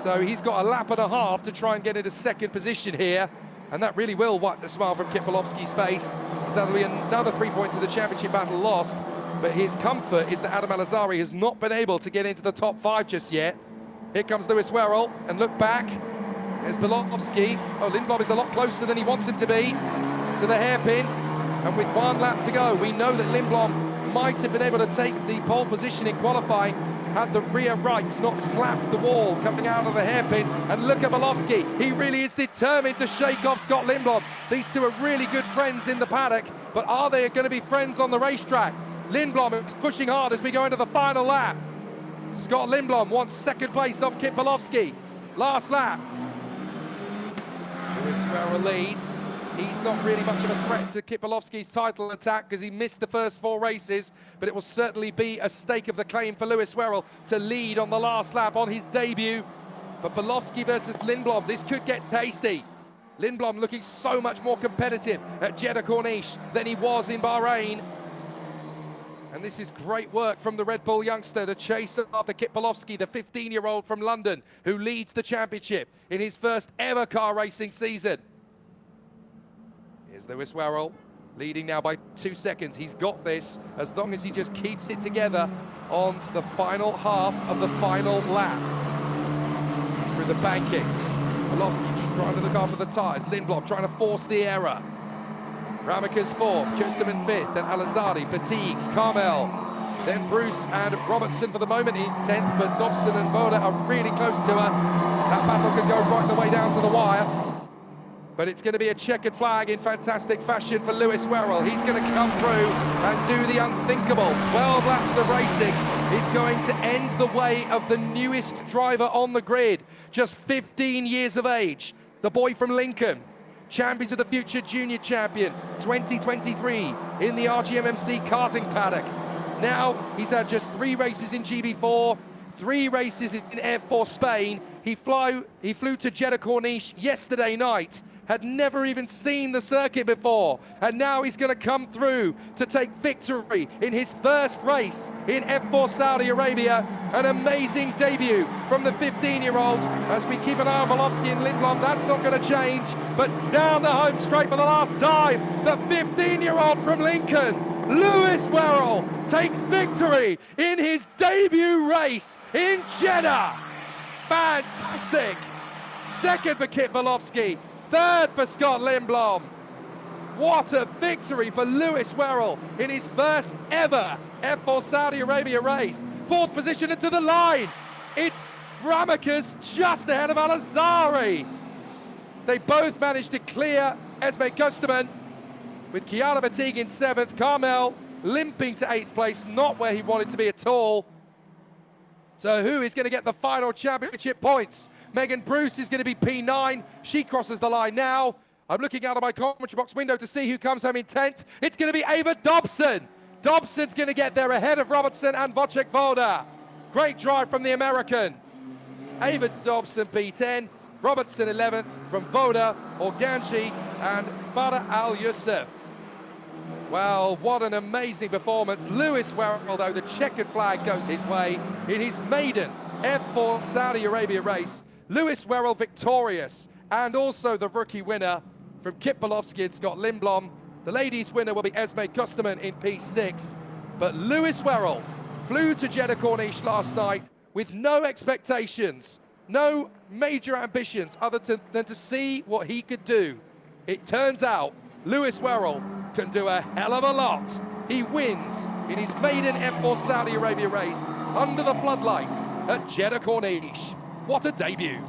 So he's got a lap and a half to try and get into 2nd position here. And that really will wipe the smile from Kit Bolowski's face. So that'll be another 3 points of the championship battle lost. But his comfort is that Adam Alazari has not been able to get into the top 5 just yet. Here comes Lewis Werrell, and look back. There's Bolowski. Oh, Lindblom is a lot closer than he wants him to be to the hairpin. And with 1 lap to go, we know that Lindblom might have been able to take the pole position in qualifying had the rear right not slapped the wall coming out of the hairpin. And look at Belowski. He really is determined to shake off Scott Lindblom. These two are really good friends in the paddock, but are they going to be friends on the racetrack? Lindblom is pushing hard as we go into the final lap. Scott Lindblom wants second place off Kit Belowski. Last lap. Lewis Werrell leads. He's not really much of a threat to Kit Belowski's title attack because he missed the first 4 races, but it will certainly be a stake of the claim for Lewis Werrell to lead on the last lap on his debut. But Belowski versus Lindblom, this could get tasty. Lindblom looking so much more competitive at Jeddah Corniche than he was in Bahrain. And this is great work from the Red Bull youngster to chase after Kit Belowski, the 15-year-old from London, who leads the championship in his first ever car racing season. Here's Lewis Werrell, leading now by 2 seconds. He's got this as long as he just keeps it together on the final half of the final lap. Through the banking. Belowski trying to look after the tyres. Lindblom trying to force the error. Ramekes 4th, Kusterman 5th, then Alizadi, Fatigue, Carmel, then Bruce and Robertson for the moment in 10th, but Dobson and Voda are really close to her. That battle could go right the way down to the wire. But it's going to be a checkered flag in fantastic fashion for Lewis Werrell. He's going to come through and do the unthinkable. 12 laps of racing is going to end the way of the newest driver on the grid. Just 15 years of age. The boy from Lincoln. Champions of the Future Junior Champion 2023 in the RGMMC karting paddock. Now he's had just 3 races in GB4, 3 races in F4 Spain. He flew to Jeddah Corniche yesterday night, had never even seen the circuit before, and now he's going to come through to take victory in his first race in F4 Saudi Arabia. An amazing debut from the 15-year-old. As we keep an eye on Belowski and Lindblom, that's not going to change, but down the home straight for the last time, the 15-year-old from Lincoln, Lewis Werrell, takes victory in his debut race in Jeddah. Fantastic! Second for Kit Belowski, third for Scott Lindblom. What a victory for Lewis Werrell in his first ever F4 Saudi Arabia race. 4th position into the line. It's Ramekes just ahead of Al-Azhari. They both managed to clear Esme Kusterman, with Kiara Fatigue in 7th, Carmel limping to 8th place, not where he wanted to be at all. So who is going to get the final championship points? Megan Bruce is going to be P9. She crosses the line now. I'm looking out of my commentary box window to see who comes home in 10th. It's going to be Ava Dobson. Dobson's going to get there ahead of Robertson and Wojciech Woda. Great drive from the American. Ava Dobson P10. Robertson 11th from Woda, Organji and Farah Al-Youssef. Well, what an amazing performance. Lewis Werrell, though, the checkered flag goes his way in his maiden F4 Saudi Arabia race. Lewis Werrell victorious, and also the rookie winner from Kit Belowski and Scott Lindblom. The ladies' winner will be Esme Kusterman in P6. But Lewis Werrell flew to Jeddah Corniche last night with no expectations, no major ambitions other than to see what he could do. It turns out Lewis Werrell can do a hell of a lot. He wins in his maiden F4 Saudi Arabia race under the floodlights at Jeddah Corniche. What a debut.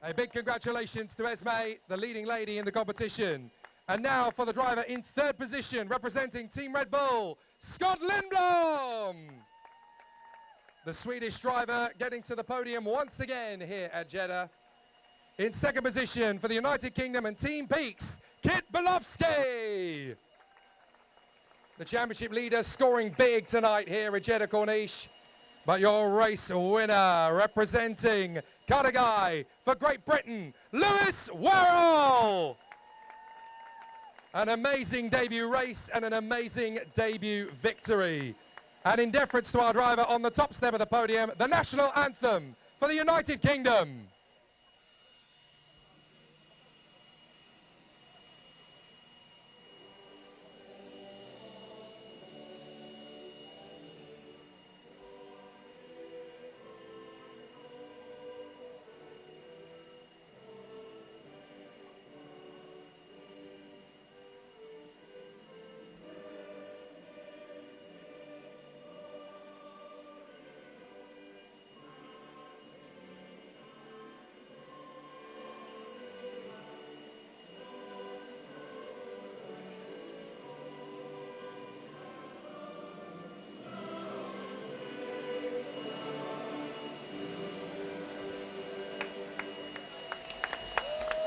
A big congratulations to Esme, the leading lady in the competition. And now for the driver in third position, representing Team Red Bull, Scott Lindblom. The Swedish driver getting to the podium once again here at Jeddah. In second position for the United Kingdom and Team Peaks, Kit Belowski. The championship leader scoring big tonight here at Jeddah Corniche. But your race winner representing Guy for Great Britain, Lewis Worrell. An amazing debut race and an amazing debut victory. And in deference to our driver on the top step of the podium, the national anthem for the United Kingdom.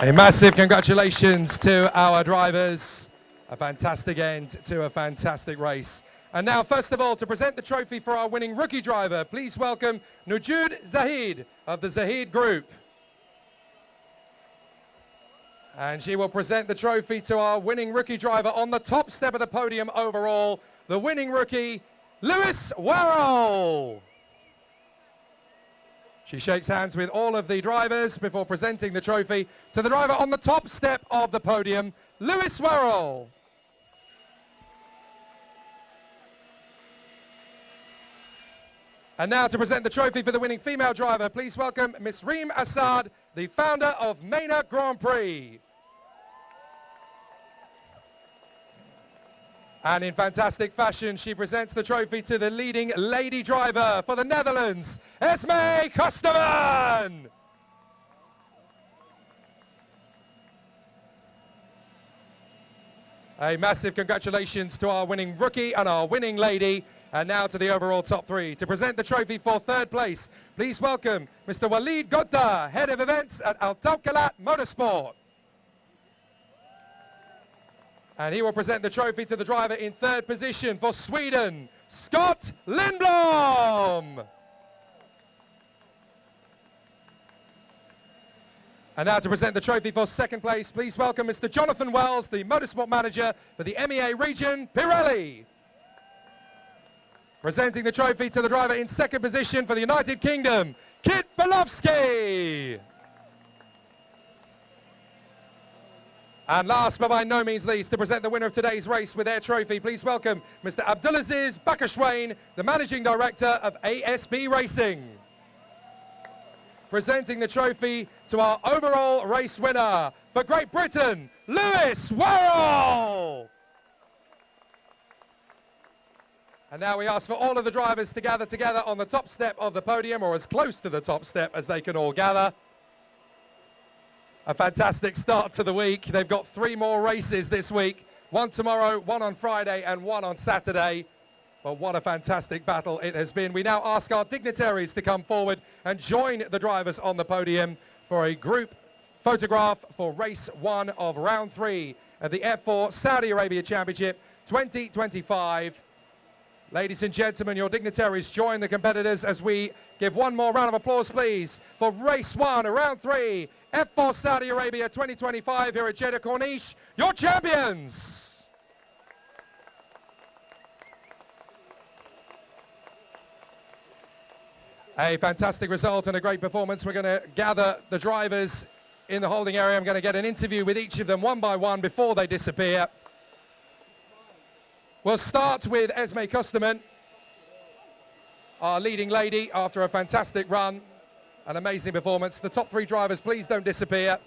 A massive congratulations to our drivers. A fantastic end to a fantastic race. And now, first of all, to present the trophy for our winning rookie driver, please welcome Nujud Zahid of the Zahid Group. And she will present the trophy to our winning rookie driver on the top step of the podium overall, the winning rookie, Lewis Worrell. She shakes hands with all of the drivers before presenting the trophy to the driver on the top step of the podium, Lewis Worrell. And now to present the trophy for the winning female driver, please welcome Miss Reem Assad, the founder of Mena Grand Prix. And in fantastic fashion, she presents the trophy to the leading lady driver for the Netherlands, Esme Kusterman. A massive congratulations to our winning rookie and our winning lady. And now to the overall top three. To present the trophy for third place, please welcome Mr. Walid Godda, Head of Events at Al Tawkalat Motorsport. And he will present the trophy to the driver in third position for Sweden, Scott Lindblom. And now to present the trophy for second place, please welcome Mr. Jonathan Wells, the motorsport manager for the MEA region, Pirelli. Presenting the trophy to the driver in second position for the United Kingdom, Kit Belowski. And last but by no means least, to present the winner of today's race with their trophy, please welcome Mr. Abdulaziz Bakashwain, the Managing Director of ASB Racing. Presenting the trophy to our overall race winner for Great Britain, Lewis Worrell. And now we ask for all of the drivers to gather together on the top step of the podium, or as close to the top step as they can all gather. A fantastic start to the week. They've got 3 more races this week. 1 tomorrow, 1 on Friday, and 1 on Saturday. But what a fantastic battle it has been. We now ask our dignitaries to come forward and join the drivers on the podium for a group photograph for race 1 of round 3 of the F4 Saudi Arabia Championship 2025. Ladies and gentlemen, your dignitaries join the competitors as we give one more round of applause, please, for race 1, round 3, F4 Saudi Arabia 2025 here at Jeddah Corniche, your champions. A fantastic result and a great performance. We're going to gather the drivers in the holding area. I'm going to get an interview with each of them one by one before they disappear. We'll start with Esme Kusterman, our leading lady after a fantastic run, an amazing performance. The top 3 drivers, please don't disappear.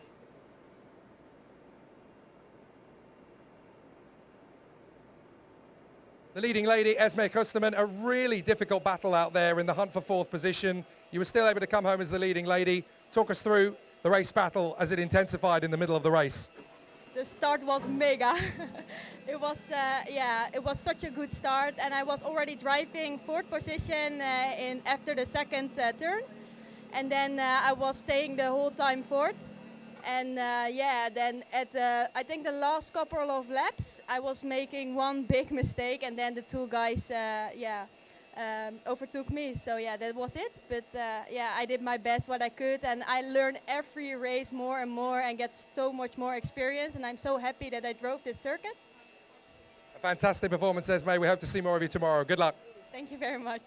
The leading lady, Esme Kusterman, a really difficult battle out there in the hunt for 4th position. You were still able to come home as the leading lady. Talk us through the race battle as it intensified in the middle of the race? The start was mega. It was, yeah, it was such a good start, and I was already driving fourth position after the second turn, and then I was staying the whole time fourth. And yeah, then at I think the last couple of laps, I was making one big mistake, and then the two guys, yeah, overtook me. So yeah, that was it. But yeah, I did my best what I could, and I learned every race more and more, and get so much more experience. And I'm so happy that I drove this circuit. A fantastic performance, Esme. We hope to see more of you tomorrow. Good luck. Thank you very much.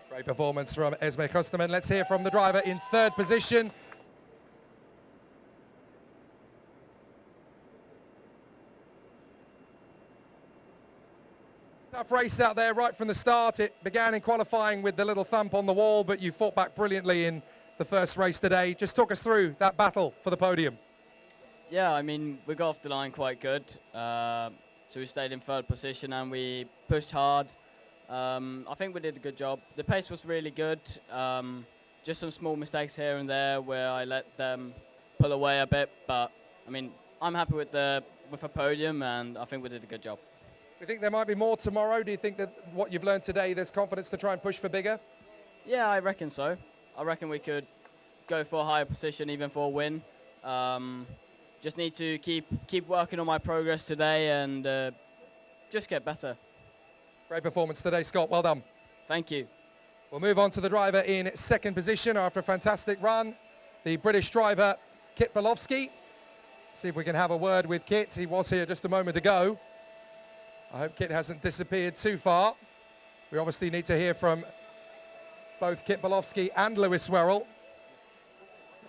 Great performance from Esme Kusterman. Let's hear from the driver in third position. Tough race out there right from the start. It began in qualifying with the little thump on the wall, but you fought back brilliantly in the first race today. Just talk us through that battle for the podium. Yeah, I mean, we got off the line quite good. So we stayed in third position and we pushed hard. I think we did a good job. The pace was really good. Just some small mistakes here and there where I let them pull away a bit. But, I mean, I'm happy with a podium, and I think we did a good job. Do you think there might be more tomorrow? Do you think that what you've learned today, there's confidence to try and push for bigger? Yeah, I reckon so. I reckon we could go for a higher position, even for a win. Just need to keep working on my progress today and just get better. Great performance today, Scott. Well done. Thank you. We'll move on to the driver in second position after a fantastic run. The British driver, Kit Bolowski. See if we can have a word with Kit. He was here just a moment ago. I hope Kit hasn't disappeared too far. We obviously need to hear from both Kit Bolowski and Lewis Werrell.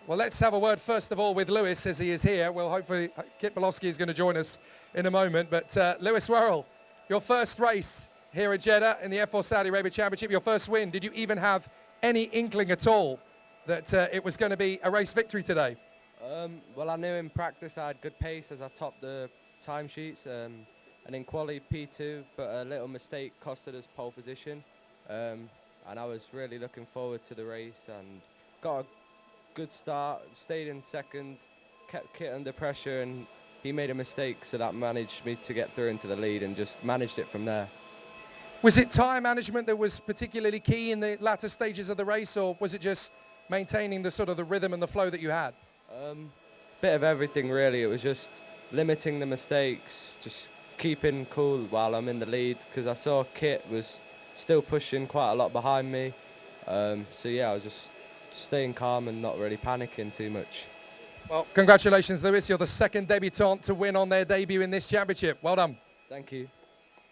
Well, let's have a word first of all with Lewis as he is here. Well, hopefully Kit Bolowski is going to join us in a moment. But Lewis Werrell, your first race here at Jeddah in the F4 Saudi Arabia Championship, your first win. Did you even have any inkling at all that it was going to be a race victory today? Well, I knew in practice I had good pace as I topped the timesheets. And in quali P2, but a little mistake costed us pole position. And I was really looking forward to the race and got a good start, stayed in second, kept Kit under pressure, and he made a mistake, so that managed me to get through into the lead and just managed it from there. Was it tire management that was particularly key in the latter stages of the race, or was it just maintaining the sort of the rhythm and the flow that you had? Bit of everything, really. It was just limiting the mistakes, just keeping cool while I'm in the lead, because I saw Kit was still pushing quite a lot behind me. So yeah, I was just staying calm and not really panicking too much. Well, congratulations, Lewis. You're the second debutant to win on their debut in this championship. Well done. Thank you.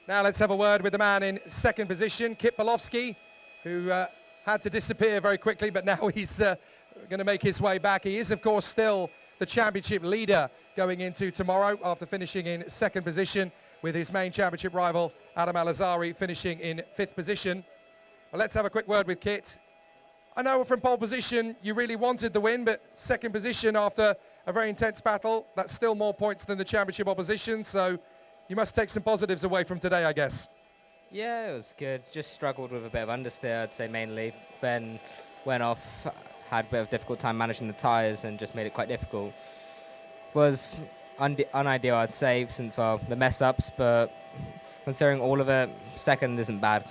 Now let's have a word with the man in second position, Kit Bolowski, who had to disappear very quickly, but now he's going to make his way back. He is, of course, still the championship leader going into tomorrow after finishing in second position, with his main championship rival, Adam Al-Azhari, finishing in fifth position. Well, let's have a quick word with Kit. I know from pole position you really wanted the win, but second position after a very intense battle, that's still more points than the championship opposition, so you must take some positives away from today, I guess. Yeah, it was good. Just struggled with a bit of understeer, I'd say, mainly. Then went off, had a bit of a difficult time managing the tyres and just made it quite difficult. Was unideal, I'd say, since, well, the mess-ups, but considering all of it, second isn't bad.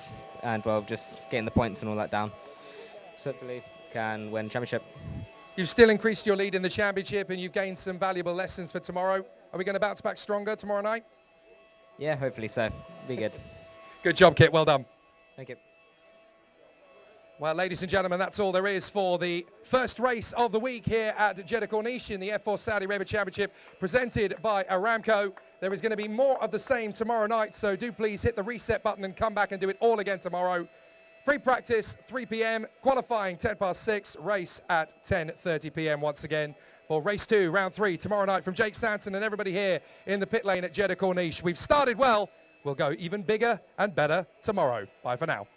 And, well, just getting the points and all that down. So hopefully can win championship. You've still increased your lead in the championship and you've gained some valuable lessons for tomorrow. Are we going to bounce back stronger tomorrow night? Yeah, hopefully so. Be good. Good job, Kit. Well done. Thank you. Well, ladies and gentlemen, that's all there is for the first race of the week here at Jeddah Corniche in the F4 Saudi Arabia Championship presented by Aramco. There is going to be more of the same tomorrow night, so do please hit the reset button and come back and do it all again tomorrow. Free practice, 3 p.m, qualifying 6:10, race at 10:30 p.m. once again for race 2, round 3, tomorrow night from Jake Sanson and everybody here in the pit lane at Jeddah Corniche. We've started well. We'll go even bigger and better tomorrow. Bye for now.